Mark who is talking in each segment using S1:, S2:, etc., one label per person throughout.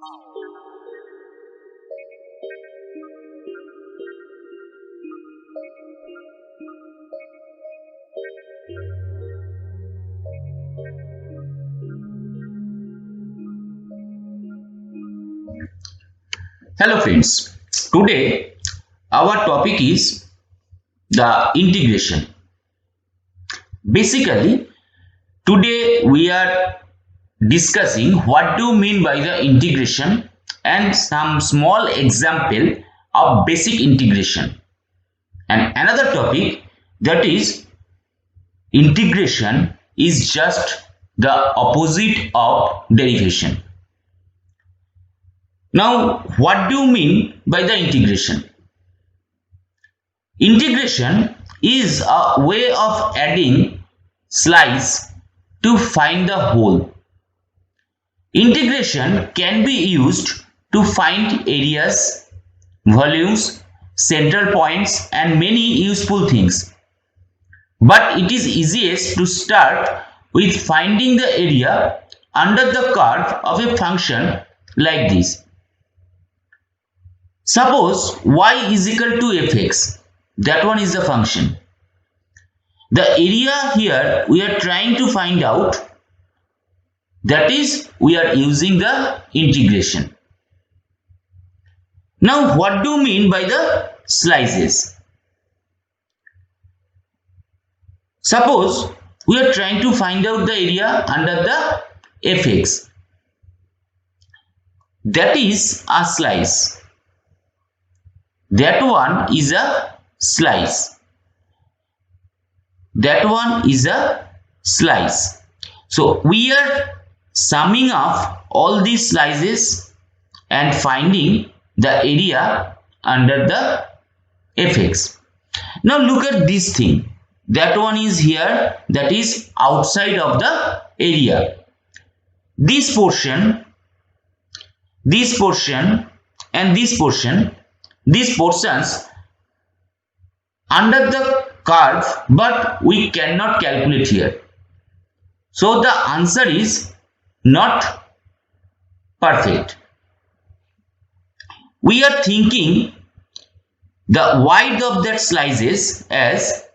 S1: Hello friends, today our topic is the integration. Basically, today we are discussing what do you mean by the integration and some small example of basic integration. And another topic, that is integration is just the opposite of derivation. Now, what do you mean by the integration? Integration is a way of adding slice to find the whole. Integration can be used to find areas, volumes, central points and many useful things. But it is easiest to start with finding the area under the curve of a function like this. Suppose y is equal to fx. That one is the function. The area here we are trying to find out, that is we are using the integration. Now what do you mean by the slices? Suppose we are trying to find out the area under the fx. That is a slice. That one is a slice. That one is a slice. So we are summing up all these slices and finding the area under the fx. Now look at this thing. That one is here, that is outside of the area. This portion and this portion, these portions under the curve, but we cannot calculate here. So the answer is not perfect. We are thinking the width of that slices as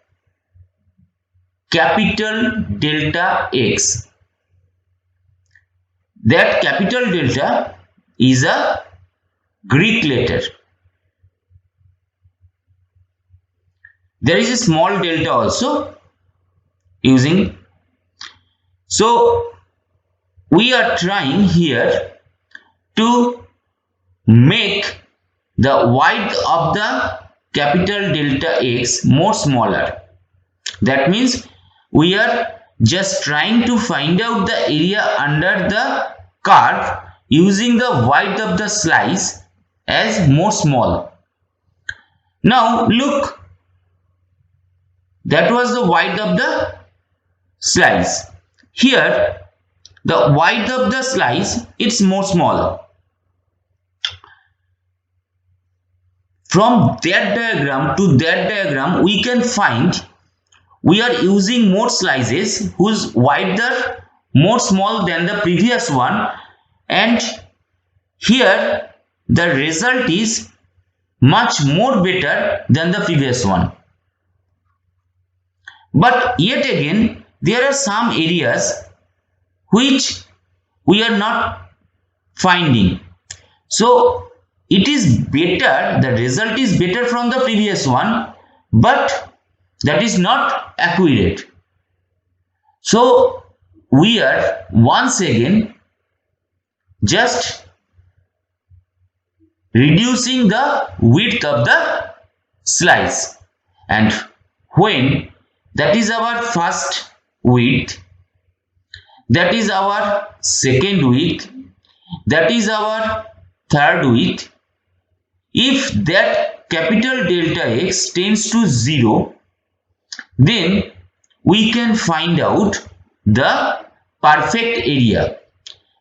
S1: capital delta x. That capital delta is a Greek letter. There is a small delta also using. So we are trying here to make the width of the capital delta x more smaller. That means we are just trying to find out the area under the curve using the width of the slice as more small. Now look, that was the width of the slice. Here the width of the slice is more smaller. From that diagram to that diagram we can find we are using more slices whose width are more small than the previous one, and here the result is much more better than the previous one. But yet again there are some areas which we are not finding. So it is better, the result is better from the previous one, but that is not accurate. So we are once again just reducing the width of the slice, and when that is our first width, that is our second width, that is our third width, if that capital delta x tends to 0, then we can find out the perfect area,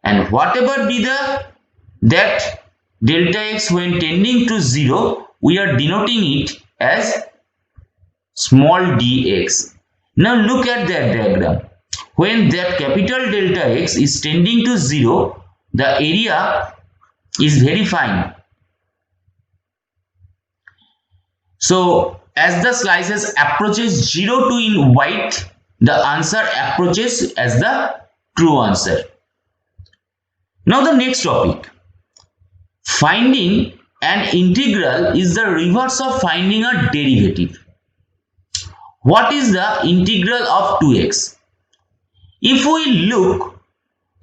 S1: and whatever be the that delta x when tending to 0, we are denoting it as small dx. Now look at that diagram. When that capital delta x is tending to 0, the area is very fine. So as the slices approaches 0 to in white, the answer approaches as the true answer. Now the next topic. Finding an integral is the reverse of finding a derivative. What is the integral of 2x? If we look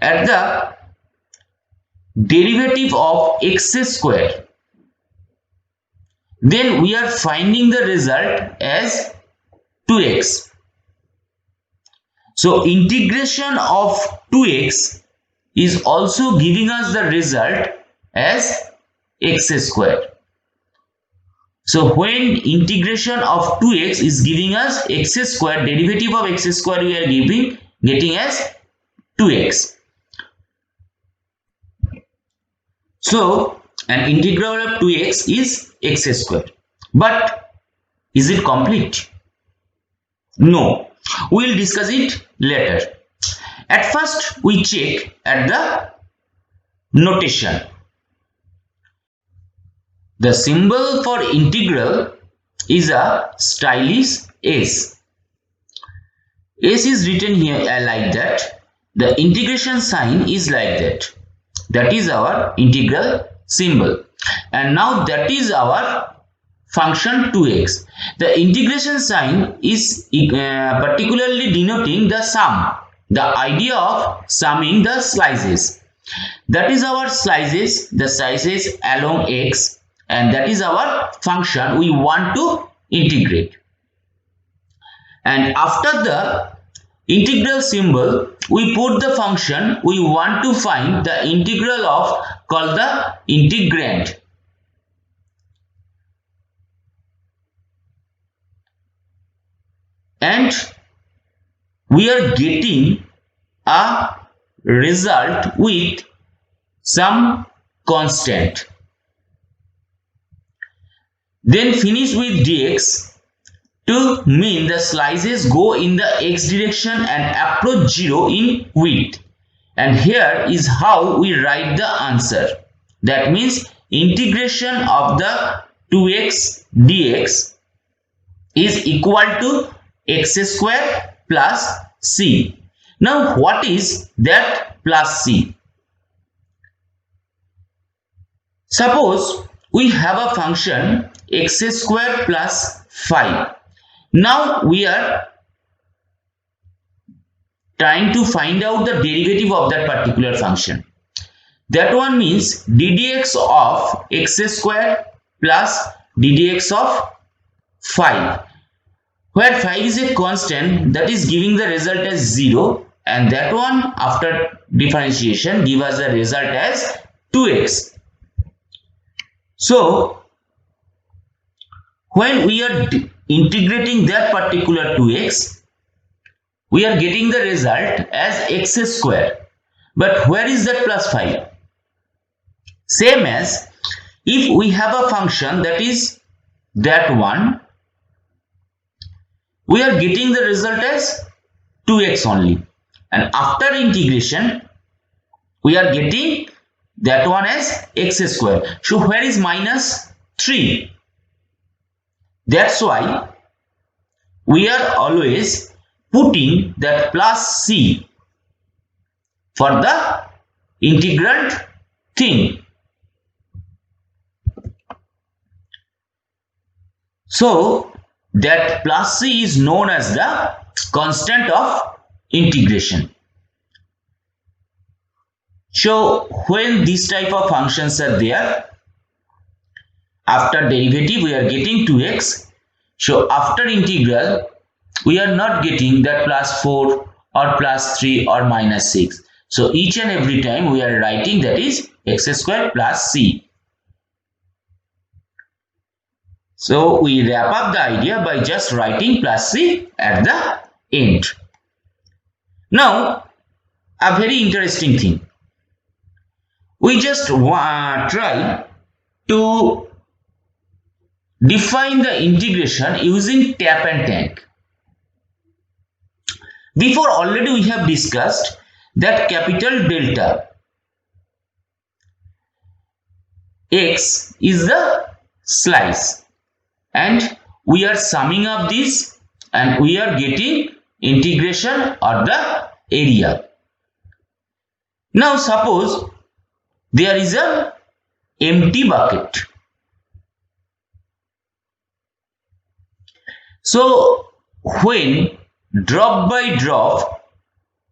S1: at the derivative of x square, then we are finding the result as 2x. So integration of 2x is also giving us the result as x square. So when integration of 2x is giving us x square, derivative of x square we are getting as 2x. So an integral of 2x is x square. But is it complete? No. We will discuss it later. At first we check at the notation. The symbol for integral is a stylish S. S is written here like that. The integration sign is like that. That is our integral symbol. And now that is our function 2x. The integration sign is particularly denoting the sum. The idea of summing the slices. That is our slices, the slices along x. And that is our function we want to integrate. And after the integral symbol, we put the function we want to find the integral of, called the integrand. And we are getting a result with some constant. Then finish with dx to mean the slices go in the x direction and approach 0 in width. And here is how we write the answer. That means integration of the 2x dx is equal to x square plus c. Now what is that plus c? Suppose we have a function x square plus 5. Now we are trying to find out the derivative of that particular function. That one means ddx of x square plus ddx of 5, where 5 is a constant, that is giving the result as 0, and that one after differentiation give us the result as 2x. So when we are integrating that particular 2x, we are getting the result as x square. But where is that plus 5? Same as if we have a function that is that one, we are getting the result as 2x only. And after integration, we are getting that one as x square. So where is minus 3? That's why we are always putting that plus c for the integrand thing. So that plus c is known as the constant of integration. So when this type of functions are there, after derivative we are getting 2x. So after integral we are not getting that plus 4 or plus 3 or minus 6. So each and every time we are writing that is x square plus c. So we wrap up the idea by just writing plus c at the end. Now a very interesting thing. We just try to define the integration using tap and tank. Before already we have discussed that capital delta x is the slice, and we are summing up this and we are getting integration or the area. Now suppose there is a empty bucket. So when drop by drop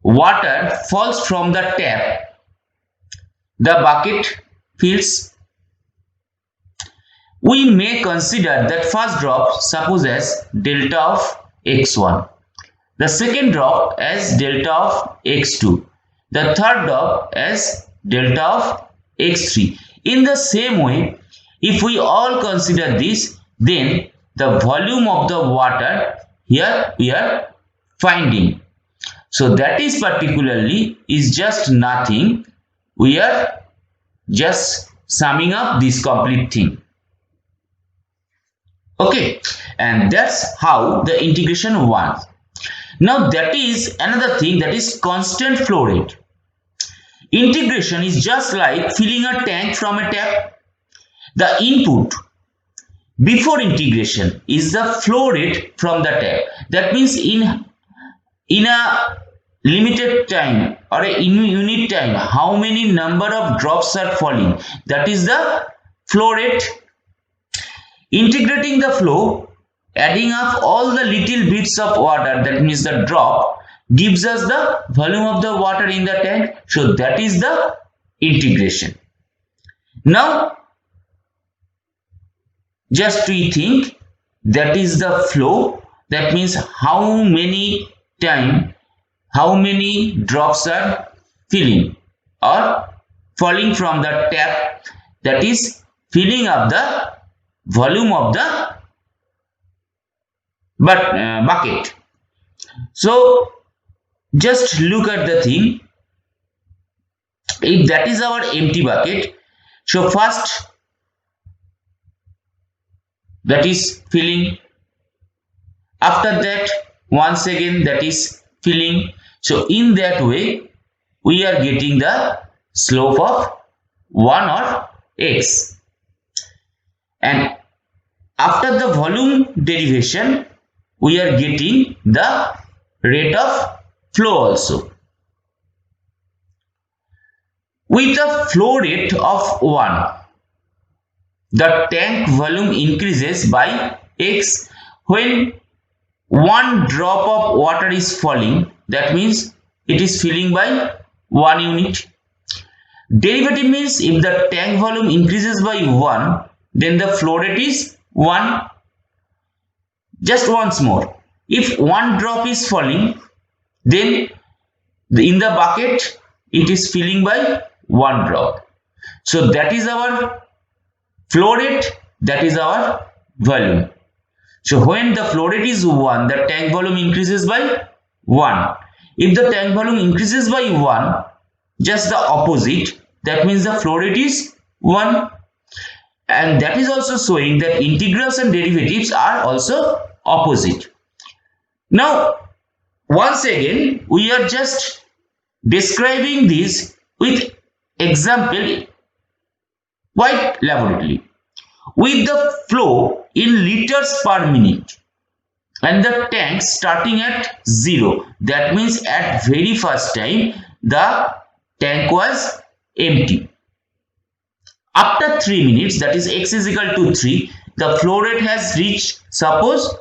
S1: water falls from the tap, the bucket fills. We may consider that first drop suppose as delta of x1, the second drop as delta of x2, the third drop as delta of x3. In the same way, if we all consider this, then the volume of the water here we are finding. So that is particularly is just nothing. We are just summing up this complete thing. Okay, and that's how the integration works. Now that is another thing, that is constant flow rate. Integration is just like filling a tank from a tap. The input before integration is the flow rate from the tap. That means in a limited time or a unit time, how many number of drops are falling, that is the flow rate. Integrating the flow, adding up all the little bits of water, that means the drop, gives us the volume of the water in the tank. So that is the integration. Now just we think, that is the flow, that means how many drops are filling or falling from the tap, that is filling up the volume of the bucket. So just look at the thing. If that is our empty bucket, so first that is filling, after that once again that is filling. So in that way we are getting the slope of 1 or x, and after the volume derivation we are getting the rate of flow also. With a flow rate of 1, the tank volume increases by x when 1 drop of water is falling, that means it is filling by 1 unit. Derivative means if the tank volume increases by 1, then the flow rate is 1. Just once more, if 1 drop is falling, then in the bucket it is filling by 1 drop. So that is our flow rate, that is our volume. So when the flow rate is 1, the tank volume increases by 1. If the tank volume increases by 1, just the opposite, that means the flow rate is 1. And that is also showing that integrals and derivatives are also opposite. Now once again we are just describing this with example quite elaborately. With the flow in liters per minute and the tank starting at 0, that means at very first time the tank was empty. After 3 minutes, that is x is equal to 3, the flow rate has reached suppose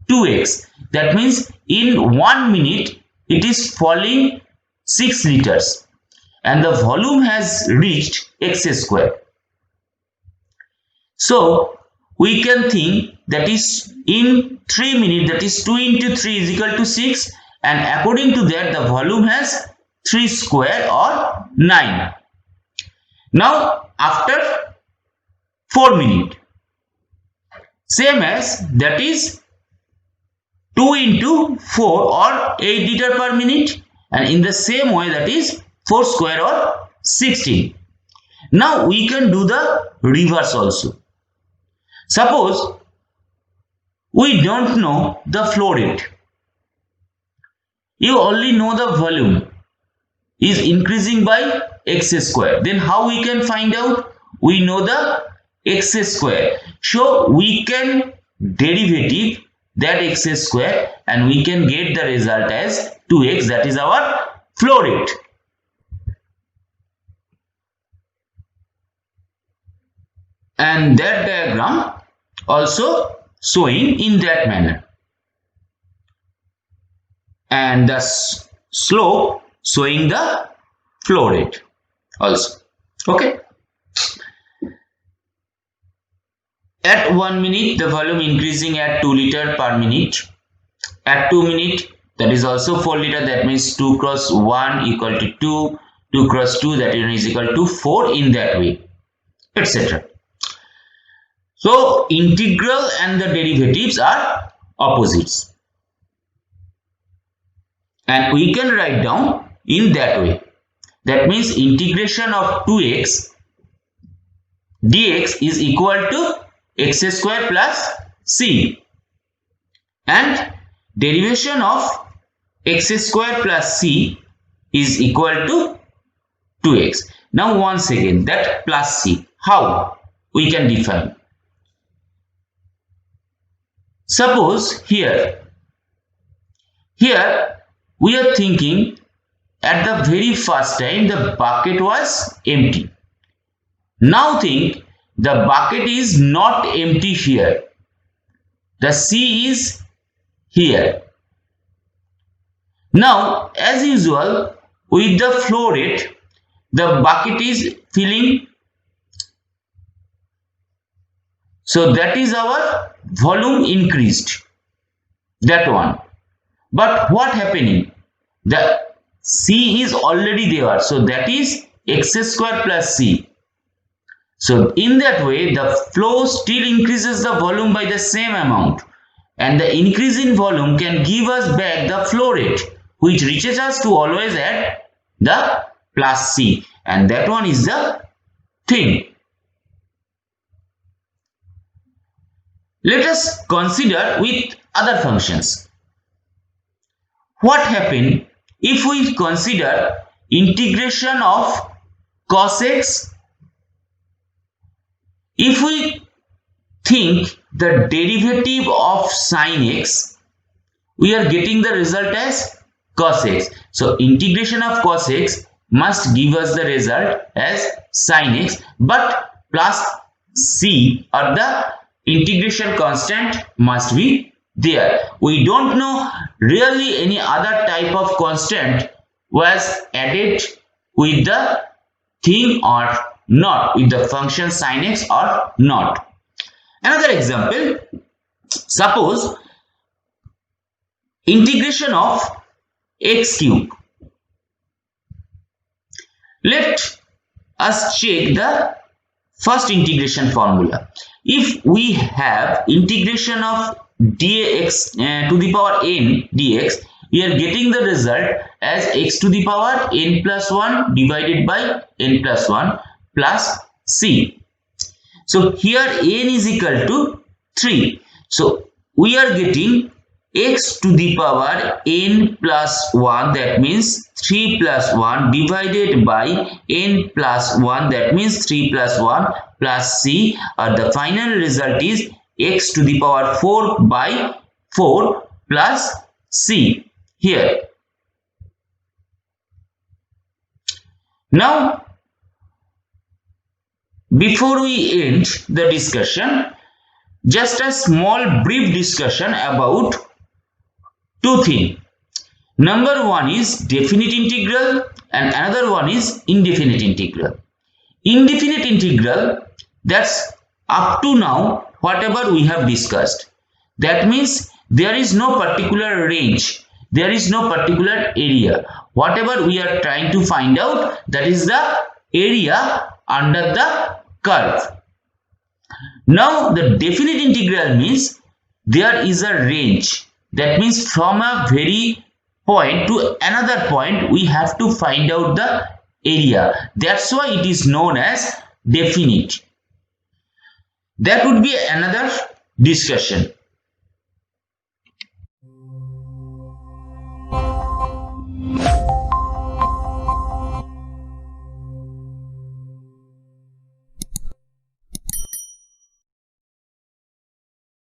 S1: 2x. That means in 1 minute it is falling 6 liters and the volume has reached x square. So we can think that is in 3 minutes, that is 2 into 3 is equal to 6, and according to that the volume has 3 square or 9. Now after 4 minutes, same as that is 2 into 4 or 8 liter per minute, and in the same way that is 4 square or 16. Now we can do the reverse also. Suppose we don't know the flow rate, you only know the volume is increasing by x square. Then how we can find out? we know the x square. So we can derivative that x square and we can get the result as 2x, that is our flow rate. And that diagram also showing in that manner. And the slope showing the flow rate also. Okay. At 1 minute, the volume increasing at 2 liter per minute. At 2 minute, that is also 4 liter. That means 2 cross 1 equal to 2. 2 cross 2, that is equal to 4 in that way, etc. So integral and the derivatives are opposites. And we can write down in that way. That means integration of 2x dx is equal to x square plus c, and derivation of x square plus c is equal to 2x. Now once again, that plus c, how we can define? Suppose here we are thinking at the very first time the bucket was empty. Now think the bucket is not empty here. The C is here. Now as usual with the flow rate, the bucket is filling. So that is our volume increased, that one. But what happening? The C is already there. So that is x square plus C. So in that way, the flow still increases the volume by the same amount. And the increase in volume can give us back the flow rate, which reaches us to always at the plus C. And that one is the thing. Let us consider with other functions. What happen if we consider integration of cos x? If we think the derivative of sin x, we are getting the result as cos x. So integration of cos x must give us the result as sin x, but plus c or the integration constant must be there. We don't know really any other type of constant was added with the thing or not, with the function sin x or not. Another example, suppose integration of x cube. Let us check the first integration formula. If we have integration of dx to the power n dx, we are getting the result as x to the power n plus 1 divided by n plus 1 plus c. So here n is equal to 3. So we are getting x to the power n plus 1, that means 3 plus 1 divided by n plus 1, that means 3 plus 1 plus c, or the final result is x to the power 4 by 4 plus c here. Now before we end the discussion, just a small brief discussion about two things. Number one is definite integral and another one is indefinite integral. Indefinite integral, that's up to now whatever we have discussed. That means there is no particular range, there is no particular area. Whatever we are trying to find out, that is the area under the curve. Now the definite integral means there is a range. That means from a very point to another point we have to find out the area. That's why it is known as definite. That would be another discussion.